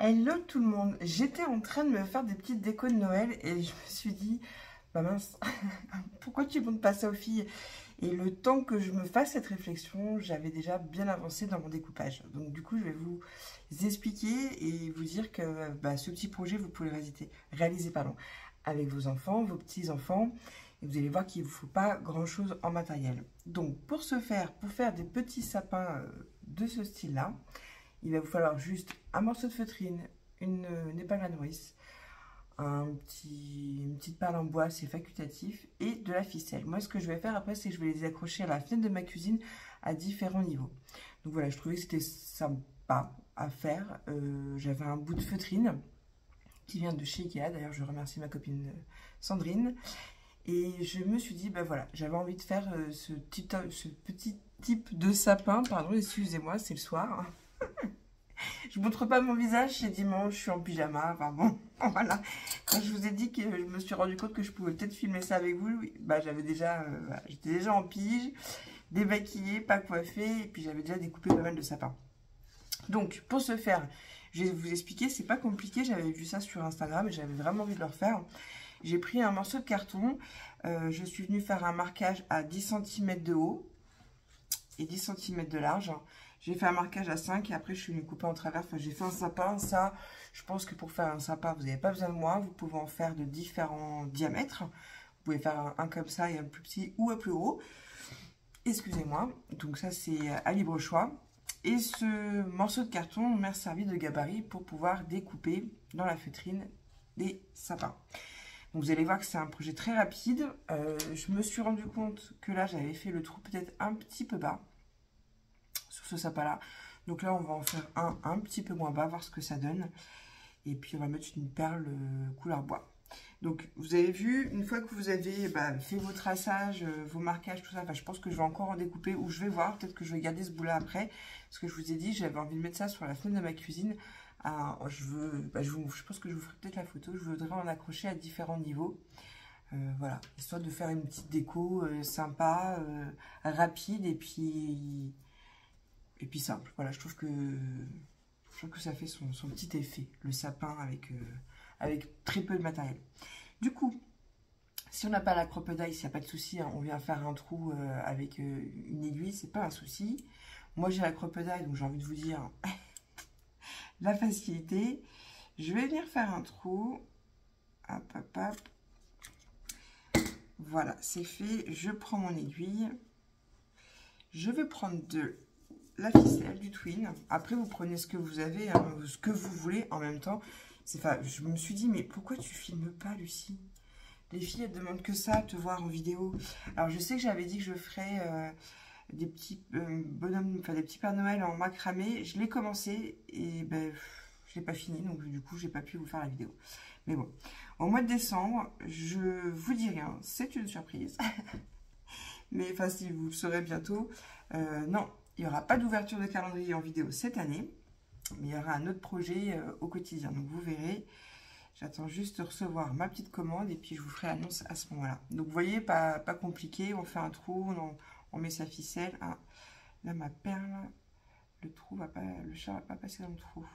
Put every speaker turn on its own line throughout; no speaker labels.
Hello tout le monde, j'étais en train de me faire des petites décos de Noël et je me suis dit, bah mince, pourquoi tu montres pas ça aux filles? Et le temps que je me fasse cette réflexion, j'avais déjà bien avancé dans mon découpage. Donc du coup, je vais vous expliquer et vous dire que ce petit projet, vous pouvez le réaliser avec vos enfants, vos petits-enfants. Et vous allez voir qu'il ne vous faut pas grand-chose en matériel. Donc pour ce faire, pour faire des petits sapins de ce style-là, il va vous falloir juste un morceau de feutrine, une épingle à nourrice, une petite perle en bois, c'est facultatif, et de la ficelle. Moi, ce que je vais faire après, c'est que je vais les accrocher à la fenêtre de ma cuisine à différents niveaux. Donc voilà, je trouvais que c'était sympa à faire. J'avais un bout de feutrine qui vient de chez Ikea. D'ailleurs, je remercie ma copine Sandrine. Et je me suis dit, ben voilà, j'avais envie de faire ce petit type de sapin. Pardon, excusez-moi, c'est le soir. Je ne montre pas mon visage, c'est dimanche, je suis en pyjama, enfin bon, voilà. Quand je vous ai dit que je me suis rendu compte que je pouvais peut-être filmer ça avec vous, bah j'étais déjà en pige, démaquillée, pas coiffée, et puis j'avais déjà découpé pas mal de sapins. Donc, pour ce faire, je vais vous expliquer, c'est pas compliqué, j'avais vu ça sur Instagram et j'avais vraiment envie de le refaire. J'ai pris un morceau de carton, je suis venue faire un marquage à 10 cm de haut et 10 cm de large. J'ai fait un marquage à 5 et après je suis venue couper en travers. Enfin, j'ai fait un sapin. Ça, je pense que pour faire un sapin, vous n'avez pas besoin de moi. Vous pouvez en faire de différents diamètres. Vous pouvez faire un comme ça et un plus petit ou un plus gros. Excusez-moi. Donc ça, c'est à libre choix. Et ce morceau de carton m'a servi de gabarit pour pouvoir découper dans la feutrine des sapins. Donc vous allez voir que c'est un projet très rapide. Je me suis rendu compte que là, j'avais fait le trou peut-être un petit peu bas sur ce sapin-là. Donc là, on va en faire un petit peu moins bas, voir ce que ça donne. Et puis, on va mettre une perle couleur bois. Donc, vous avez vu, une fois que vous avez fait vos traçages, vos marquages, tout ça, je pense que je vais encore en découper ou je vais voir. Peut-être que je vais garder ce bout-là après. Parce que je vous ai dit, j'avais envie de mettre ça sur la fenêtre de ma cuisine. Je pense que je vous ferai peut-être la photo. Je voudrais en accrocher à différents niveaux. Voilà, histoire de faire une petite déco sympa, rapide et puis simple. Voilà, je trouve que ça fait son petit effet, le sapin avec très peu de matériel. Du coup, si on n'a pas la crocodile, s'il n'y a pas de souci, hein, on vient faire un trou avec une aiguille, c'est pas un souci. Moi j'ai la crocodile, donc j'ai envie de vous dire la facilité. Je vais venir faire un trou. Hop, hop, hop. Voilà, c'est fait. Je prends mon aiguille. Je vais prendre de la ficelle, du twin. Après, vous prenez ce que vous avez, hein, ce que vous voulez en même temps. Enfin, je me suis dit, mais pourquoi tu filmes pas, Lucie? Les filles, elles demandent que ça, te voir en vidéo. Alors, je sais que j'avais dit que je ferais des petits bonhommes, enfin des petits Pères Noël en macramé. Je l'ai commencé et je l'ai pas fini, donc du coup, j'ai pas pu vous faire la vidéo. Mais bon, au mois de décembre, je vous dis rien, c'est une surprise. Mais enfin, si vous le saurez bientôt, non, il n'y aura pas d'ouverture de calendrier en vidéo cette année, mais il y aura un autre projet au quotidien. Donc vous verrez, j'attends juste de recevoir ma petite commande et puis je vous ferai l'annonce à ce moment-là. Donc vous voyez, pas compliqué, on fait un trou, on met sa ficelle. Ah, là ma perle, le chat va pas passer dans le trou.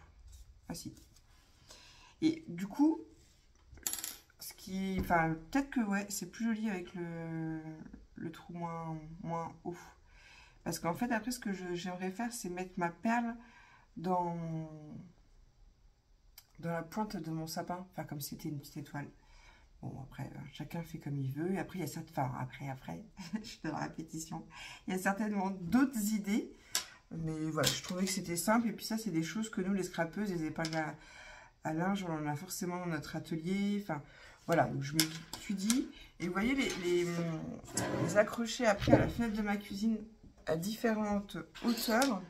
Ah si. Et du coup, peut-être que ouais, c'est plus joli avec le trou moins haut. Parce qu'en fait, après, ce que j'aimerais faire, c'est mettre ma perle dans la pointe de mon sapin. Enfin, comme si c'était une petite étoile. Bon, après, chacun fait comme il veut. Et après, il y a cette... Enfin, après, je suis dans la répétition. Il y a certainement d'autres idées. Mais voilà, je trouvais que c'était simple. Et puis ça, c'est des choses que nous, les scrapeuses, les épingles à linge, on en a forcément dans notre atelier. Enfin, voilà. Donc, je me suis dit... Et vous voyez, les accrocher après à la fenêtre de ma cuisine à différentes hauteurs,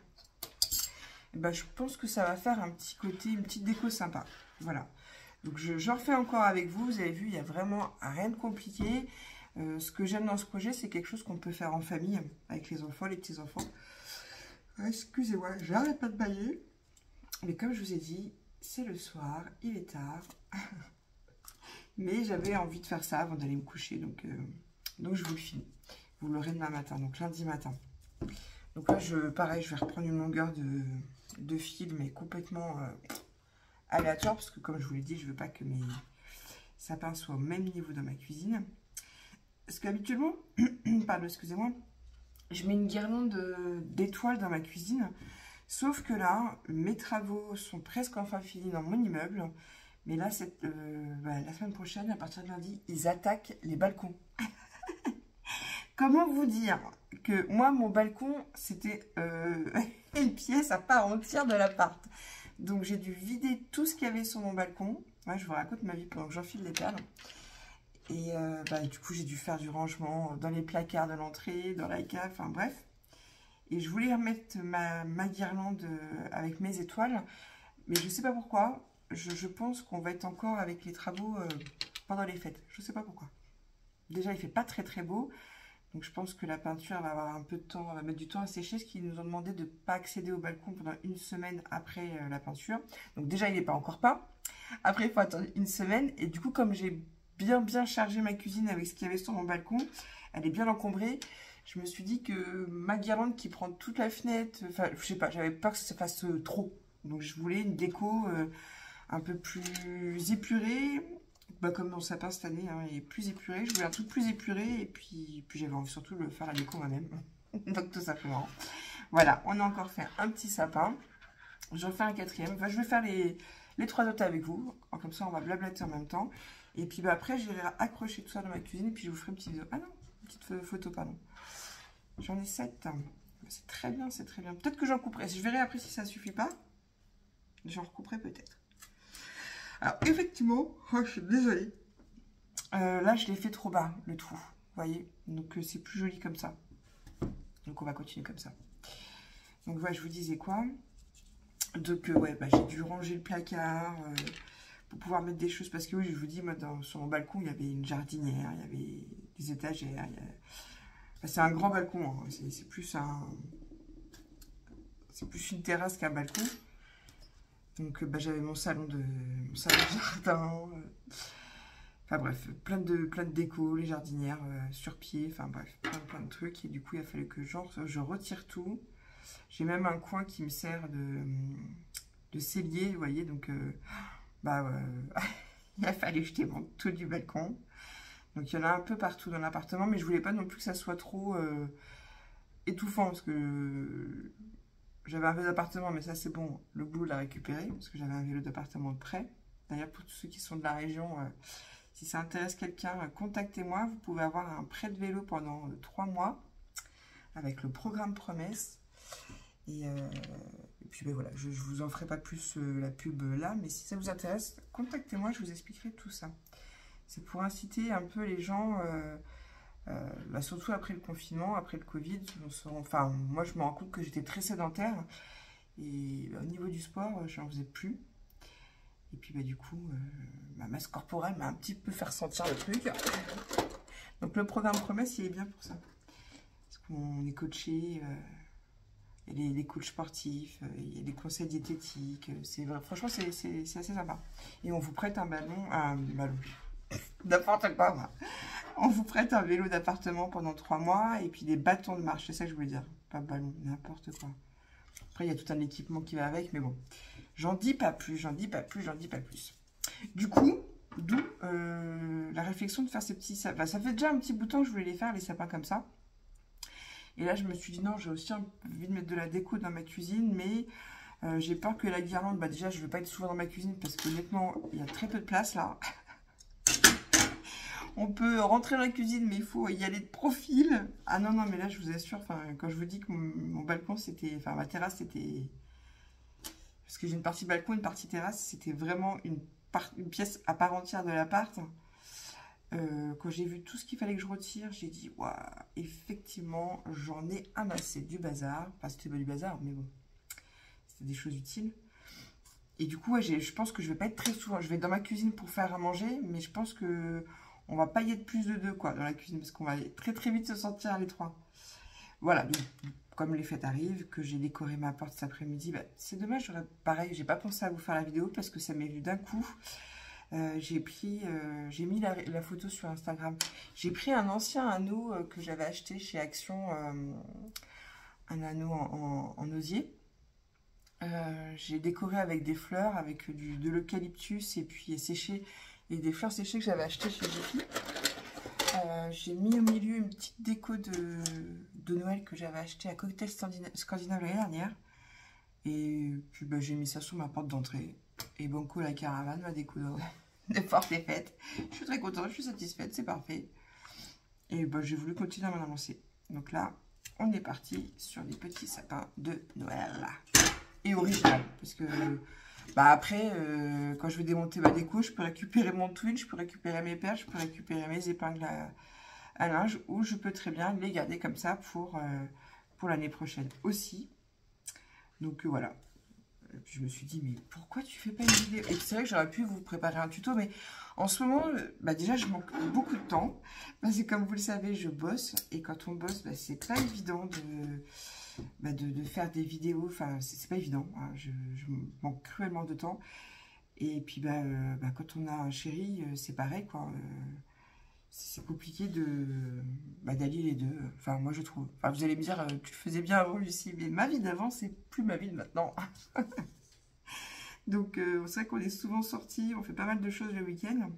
et je pense que ça va faire un petit côté, une petite déco sympa. Voilà. Donc j'en refais encore avec vous. Vous avez vu, il n'y a vraiment rien de compliqué. Ce que j'aime dans ce projet, c'est quelque chose qu'on peut faire en famille, avec les enfants, les petits-enfants. Excusez-moi, j'arrête pas de bailler. Mais comme je vous ai dit, c'est le soir, il est tard. Mais j'avais envie de faire ça avant d'aller me coucher. Donc je vous le filme. Vous l'aurez demain matin, donc lundi matin. Donc là, pareil, je vais reprendre une longueur de fil, mais complètement aléatoire, parce que comme je vous l'ai dit, je veux pas que mes sapins soient au même niveau dans ma cuisine. Parce qu'habituellement, pardon, excusez-moi, je mets une guirlande d'étoiles dans ma cuisine. Sauf que là, mes travaux sont presque enfin finis dans mon immeuble. Mais là, la semaine prochaine, à partir de lundi, ils attaquent les balcons. Comment vous dire que moi, mon balcon, c'était une pièce à part entière de l'appart. Donc, j'ai dû vider tout ce qu'il y avait sur mon balcon. Ouais, je vous raconte ma vie pendant que j'enfile les perles. Et du coup, j'ai dû faire du rangement dans les placards de l'entrée, dans la cave, enfin bref. Et je voulais remettre ma guirlande avec mes étoiles. Mais je ne sais pas pourquoi. Je pense qu'on va être encore avec les travaux pendant les fêtes. Je ne sais pas pourquoi. Déjà, il ne fait pas très très beau. Donc je pense que la peinture va avoir un peu de temps, on va mettre du temps à sécher, ce qu'ils nous ont demandé de ne pas accéder au balcon pendant une semaine après la peinture. Donc déjà, il n'est pas encore peint. Après, il faut attendre une semaine. Et du coup, comme j'ai bien chargé ma cuisine avec ce qu'il y avait sur mon balcon, elle est bien encombrée. Je me suis dit que ma guirlande qui prend toute la fenêtre, enfin, je sais pas, j'avais peur que ça se fasse trop. Donc je voulais une déco un peu plus épurée. Comme mon sapin cette année, hein, il est plus épuré. Je voulais un truc plus épuré. Et puis j'avais envie surtout de faire la déco moi-même. Donc tout simplement. Voilà, on a encore fait un petit sapin. J'en fais un quatrième. Enfin, je vais faire les 3 autres avec vous. Comme ça, on va blablater en même temps. Et puis après, j'irai accrocher tout ça dans ma cuisine. Et puis je vous ferai une petite vidéo. Ah non, une petite photo, pardon. J'en ai 7. C'est très bien, c'est très bien. Peut-être que j'en couperai. Je verrai après si ça ne suffit pas. J'en recouperai peut-être. Alors, effectivement, oh, je suis désolée. Là, je l'ai fait trop bas, le trou. Vous voyez? Donc, c'est plus joli comme ça. Donc, on va continuer comme ça. Donc, voilà, je vous disais quoi? Donc, ouais, j'ai dû ranger le placard pour pouvoir mettre des choses. Parce que, oui, je vous dis, moi, sur mon balcon, il y avait une jardinière, il y avait des étagères. Enfin, c'est un grand balcon. Hein. C'est plus une terrasse qu'un balcon. Donc, j'avais mon salon de jardin. Enfin bref, plein de déco, les jardinières sur pied. Enfin bref, plein de trucs. Et du coup, il a fallu que je retire tout. J'ai même un coin qui me sert de cellier, vous voyez. Donc, il a fallu que je démonte tout du balcon. Donc, il y en a un peu partout dans l'appartement. Mais je voulais pas non plus que ça soit trop étouffant. Parce que... J'avais un vélo d'appartement, mais ça c'est bon, le boulot l'a récupéré, parce que j'avais un vélo d'appartement de prêt. D'ailleurs, pour tous ceux qui sont de la région, si ça intéresse quelqu'un, contactez-moi. Vous pouvez avoir un prêt de vélo pendant 3 mois, avec le programme Promesse. Et puis voilà, je ne vous en ferai pas plus la pub là, mais si ça vous intéresse, contactez-moi, je vous expliquerai tout ça. C'est pour inciter un peu les gens... surtout après le confinement, après le Covid, moi je me rends compte que j'étais très sédentaire et au niveau du sport, je n'en faisais plus. Et puis du coup, ma masse corporelle m'a un petit peu fait ressentir le truc. Donc le programme Promesse, il est bien pour ça. Parce qu'on est coaché, il y a les coachs sportifs, il y a des conseils diététiques. Franchement, c'est assez sympa. Et on vous prête un ballon, n'importe quoi, moi. On vous prête un vélo d'appartement pendant 3 mois et puis des bâtons de marche, c'est ça que je voulais dire. Pas ballon, n'importe quoi. Après, il y a tout un équipement qui va avec, mais bon. J'en dis pas plus. Du coup, d'où la réflexion de faire ces petits sapins. Ça fait déjà un petit bout de temps que je voulais les faire, les sapins comme ça. Et là, je me suis dit, non, j'ai aussi envie de mettre de la déco dans ma cuisine, mais j'ai peur que la guirlande, déjà, je ne vais pas être souvent dans ma cuisine parce que honnêtement, il y a très peu de place là. On peut rentrer dans la cuisine, mais il faut y aller de profil. Ah non, mais là, je vous assure, quand je vous dis que mon balcon, c'était... ma terrasse, c'était... Parce que j'ai une partie balcon, une partie terrasse, c'était vraiment une pièce à part entière de l'appart. Quand j'ai vu tout ce qu'il fallait que je retire, j'ai dit, waouh, effectivement, j'en ai amassé du bazar. Enfin, c'était pas du bazar, mais bon, c'était des choses utiles. Et du coup, ouais, je pense que je vais pas être très souvent. Je vais être dans ma cuisine pour faire à manger, mais je pense que on va pas y être plus de 2 quoi dans la cuisine parce qu'on va très très vite se sentir les 3. Voilà, donc, comme les fêtes arrivent, que j'ai décoré ma porte cet après-midi, c'est dommage. Pareil, j'ai pas pensé à vous faire la vidéo parce que ça m'est venu d'un coup. J'ai mis la photo sur Instagram. J'ai pris un ancien anneau que j'avais acheté chez Action, un anneau en osier. J'ai décoré avec des fleurs, avec de l'eucalyptus et puis séché, et des fleurs séchées que j'avais achetées chez Jiffy. J'ai mis au milieu une petite déco de Noël que j'avais acheté à Cocktail Scandinave l'année dernière. Et puis bah, j'ai mis ça sur ma porte d'entrée. Et Banco la caravane, ma déco de porte est faite. Je suis très contente, je suis satisfaite, c'est parfait. Et bah, j'ai voulu continuer à m'en avancer. Donc là, on est parti sur des petits sapins de Noël. Et original, parce que bah après, quand je vais démonter ma déco, je peux récupérer mon twin, je peux récupérer mes perles, je peux récupérer mes épingles à linge, ou je peux très bien les garder comme ça pour l'année prochaine aussi. Donc voilà. Et puis je me suis dit, mais pourquoi tu fais pas une vidéo? Et c'est vrai que j'aurais pu vous préparer un tuto, mais en ce moment, bah déjà, je manque beaucoup de temps. Parce que comme vous le savez, je bosse. Et quand on bosse, bah, c'est pas évident de faire des vidéos. Enfin, c'est pas évident. Hein. Je manque cruellement de temps. Et puis, quand on a un chéri, c'est pareil, quoi. C'est compliqué d'allier les deux. Enfin, moi, je trouve. Enfin, vous allez me dire, tu le faisais bien avant, Lucie. Mais ma vie d'avant, c'est plus ma vie de maintenant. Donc, c'est vrai qu'on est souvent sortis. On fait pas mal de choses le week-end.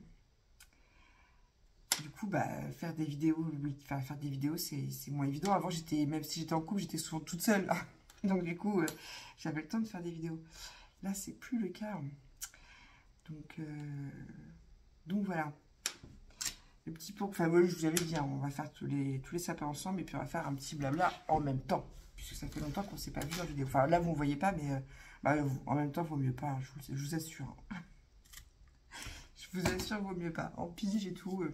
Du coup, faire des vidéos, c'est moins évident. Avant, même si j'étais en couple, j'étais souvent toute seule. Donc, du coup, j'avais le temps de faire des vidéos. Là, c'est plus le cas. Donc voilà. Le petit pot. Enfin, moi, je vous avais dit, hein, on va faire tous les sapins ensemble et puis on va faire un petit blabla en même temps. Puisque ça fait longtemps qu'on ne s'est pas vu en vidéo. Enfin, là, vous ne voyez pas, mais en même temps, il vaut mieux pas. Je vous assure. Je vous assure, il vaut mieux pas. En pige et tout.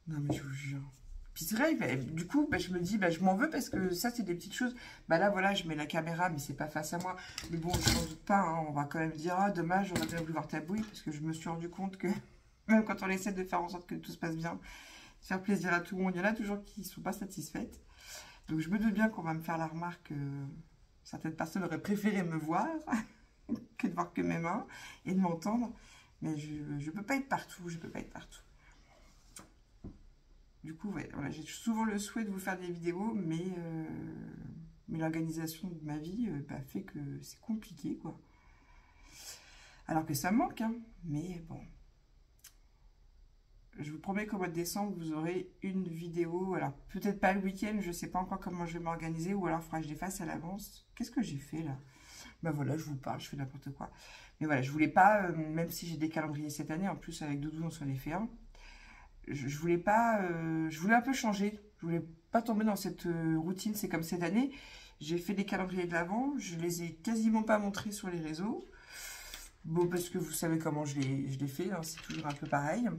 Non, mais je vous jure. Puis c'est vrai, du coup, je me dis, je m'en veux parce que ça, c'est des petites choses. Là, voilà, je mets la caméra, mais c'est pas face à moi. Mais bon, je n'en doute pas, hein, on va quand même dire, ah, dommage, j'aurais bien voulu voir ta bouille, parce que je me suis rendu compte que même quand on essaie de faire en sorte que tout se passe bien, de faire plaisir à tout le monde, il y en a toujours qui ne sont pas satisfaites. Donc, je me doute bien qu'on va me faire la remarque que certaines personnes auraient préféré me voir que de voir que mes mains et de m'entendre. Mais je peux pas être partout, je peux pas être partout. Du coup, ouais, voilà, j'ai souvent le souhait de vous faire des vidéos, mais l'organisation de ma vie fait que c'est compliqué, quoi. Alors que ça me manque, hein, mais bon. Je vous promets qu'au mois de décembre, vous aurez une vidéo. Alors, peut-être pas le week-end, je ne sais pas encore comment je vais m'organiser, ou alors il faudra que je les fasse à l'avance. Qu'est-ce que j'ai fait, là? Voilà, je vous parle, je fais n'importe quoi. Mais voilà, je voulais pas, même si j'ai des calendriers cette année, en plus avec Doudou, on s'en est fait un. Je voulais pas, je voulais un peu changer. Je voulais pas tomber dans cette routine. C'est comme cette année, j'ai fait des calendriers de l'Avent. Je les ai quasiment pas montrés sur les réseaux. Bon, parce que vous savez comment je les fais. Hein, c'est toujours un peu pareil.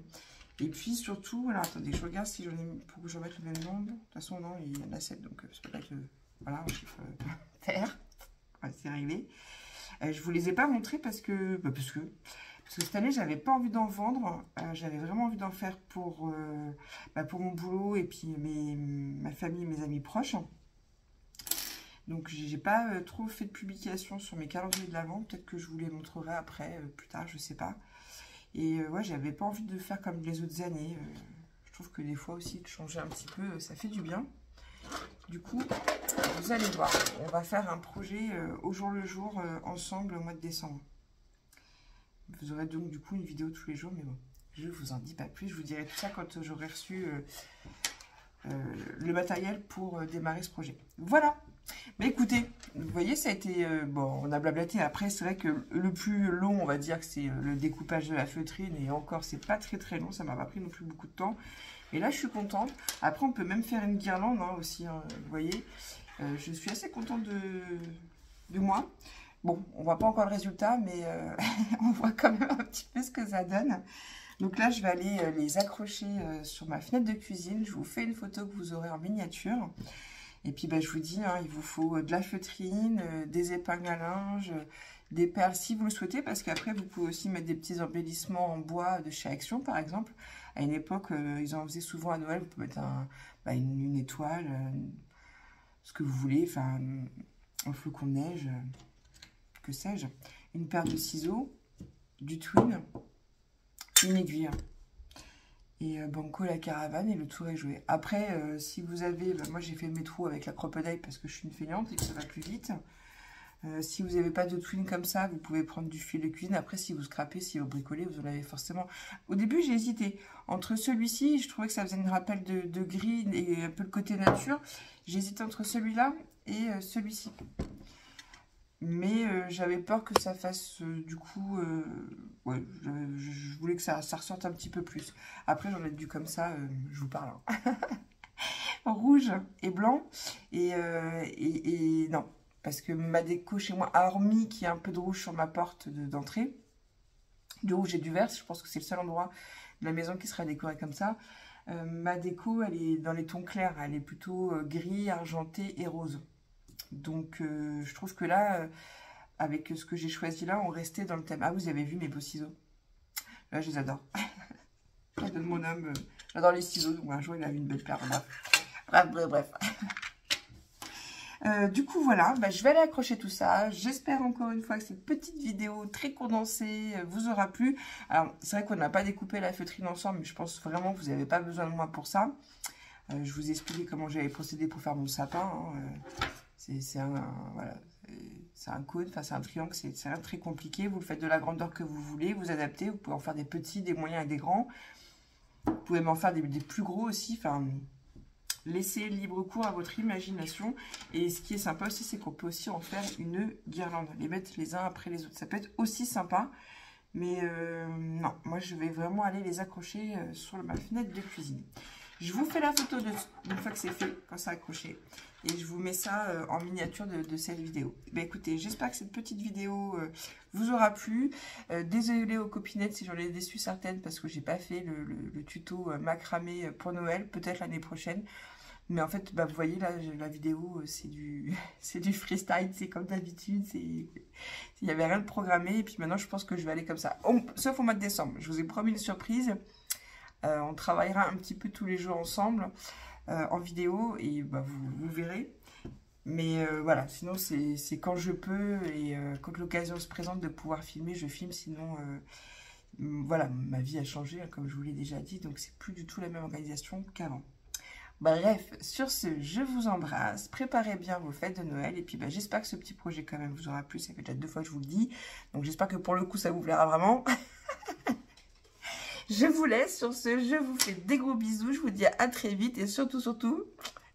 Et puis surtout, alors attendez, je regarde si j'en ai pour que je remette le même nombre. De toute façon, non, il y en a 7, donc c'est peut-être voilà, un chiffre pair. Ouais, c'est réglé. Je vous les ai pas montrés parce que cette année, j'avais pas envie d'en vendre. J'avais vraiment envie d'en faire pour mon boulot et puis ma famille, mes amis proches. Donc, j'ai pas trop fait de publication sur mes calendriers de l'Avent. Peut-être que je vous les montrerai après, plus tard, je sais pas. Et ouais, j'avais pas envie de faire comme les autres années. Je trouve que des fois aussi, de changer un petit peu, ça fait du bien. Du coup, vous allez voir, on va faire un projet au jour le jour ensemble au mois de décembre. Vous aurez donc du coup une vidéo tous les jours, mais bon, je ne vous en dis pas plus. Je vous dirai tout ça quand j'aurai reçu le matériel pour démarrer ce projet. Voilà. Mais écoutez, vous voyez, ça a été... bon, on a blablaté. Après, c'est vrai que le plus long, on va dire que c'est le découpage de la feutrine. Et encore, c'est pas très très long. Ça m'a pas pris non plus beaucoup de temps. Et là, je suis contente. Après, on peut même faire une guirlande aussi, hein, vous voyez. Je suis assez contente de moi. Bon, on voit pas encore le résultat, mais on voit quand même un petit peu ce que ça donne. Donc là, je vais aller les accrocher sur ma fenêtre de cuisine. Je vous fais une photo que vous aurez en miniature. Et puis, je vous dis, hein, il vous faut de la feutrine, des épingles à linge, des perles si vous le souhaitez, parce qu'après, vous pouvez aussi mettre des petits embellissements en bois de chez Action, par exemple. À une époque, ils en faisaient souvent à Noël. Vous pouvez mettre une étoile, ce que vous voulez, enfin, un flocon de neige, que sais-je. Une paire de ciseaux, du twine, une aiguille. Et Banco la caravane et le tour est joué. Après, si vous avez... moi, j'ai fait mes trous avec la crocodile parce que je suis une feignante et que ça va plus vite. Si vous n'avez pas de twin comme ça, vous pouvez prendre du fil de cuisine. Après, si vous scrapez, si vous bricolez, vous en avez forcément. Au début, j'ai hésité. Entre celui-ci, je trouvais que ça faisait une rappel de gris et un peu le côté nature. J'ai hésité entre celui-là et celui-ci. Mais j'avais peur que ça fasse, du coup... ouais, je voulais que ça ressorte un petit peu plus. Après, j'en ai dû comme ça, je vous parle. Hein. Rouge et blanc. Et non. Parce que ma déco chez moi, hormis qu'il y a un peu de rouge sur ma porte d'entrée, du rouge et du vert, je pense que c'est le seul endroit de la maison qui sera décoré comme ça. Ma déco, elle est dans les tons clairs, elle est plutôt gris, argenté et rose. Donc je trouve que là, avec ce que j'ai choisi là, on restait dans le thème. Ah, vous avez vu mes beaux ciseaux? Là, je les adore. De mon homme, j'adore les ciseaux, donc un jour il a eu une belle paire. Bref. Du coup, voilà, bah, je vais aller accrocher tout ça. J'espère encore une fois que cette petite vidéo très condensée vous aura plu. Alors, c'est vrai qu'on n'a pas découpé la feutrine ensemble, mais je pense vraiment que vous n'avez pas besoin de moi pour ça. Je vous ai expliqué comment j'avais procédé pour faire mon sapin. Hein. C'est un cône, enfin c'est un triangle, c'est rien de très compliqué. Vous le faites de la grandeur que vous voulez, vous adaptez. Vous pouvez en faire des petits, des moyens et des grands. Vous pouvez m'en faire des plus gros aussi. Enfin... Laissez libre cours à votre imagination. Et ce qui est sympa aussi, c'est qu'on peut aussi en faire une guirlande. Les mettre les uns après les autres. Ça peut être aussi sympa. Mais non, moi je vais vraiment aller les accrocher sur ma fenêtre de cuisine. Je vous fais la photo une fois que c'est fait, quand c'est accroché. Et je vous mets ça en miniature de cette vidéo. Ben, écoutez, j'espère que cette petite vidéo vous aura plu. Désolée aux copinettes si j'en ai déçu certaines parce que j'ai pas fait le tuto macramé pour Noël. Peut-être l'année prochaine. Mais en fait, bah, vous voyez, là, la vidéo, c'est du freestyle, c'est comme d'habitude, il n'y avait rien de programmé, et puis maintenant, je pense que je vais aller comme ça. Sauf au mois de décembre, je vous ai promis une surprise, on travaillera un petit peu tous les jours ensemble, en vidéo, et bah, vous verrez. Mais voilà, sinon, c'est quand je peux, et quand l'occasion se présente de pouvoir filmer, je filme, sinon... voilà, ma vie a changé, hein, comme je vous l'ai déjà dit, donc c'est plus du tout la même organisation qu'avant. Bref, sur ce, je vous embrasse. Préparez bien vos fêtes de Noël. Et puis, bah, j'espère que ce petit projet, quand même, vous aura plu. Ça fait déjà 2 fois que je vous le dis. Donc, j'espère que pour le coup, ça vous plaira vraiment. Je vous laisse. Sur ce, je vous fais des gros bisous. Je vous dis à très vite. Et surtout,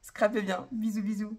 scrapez bien. Bisous, bisous.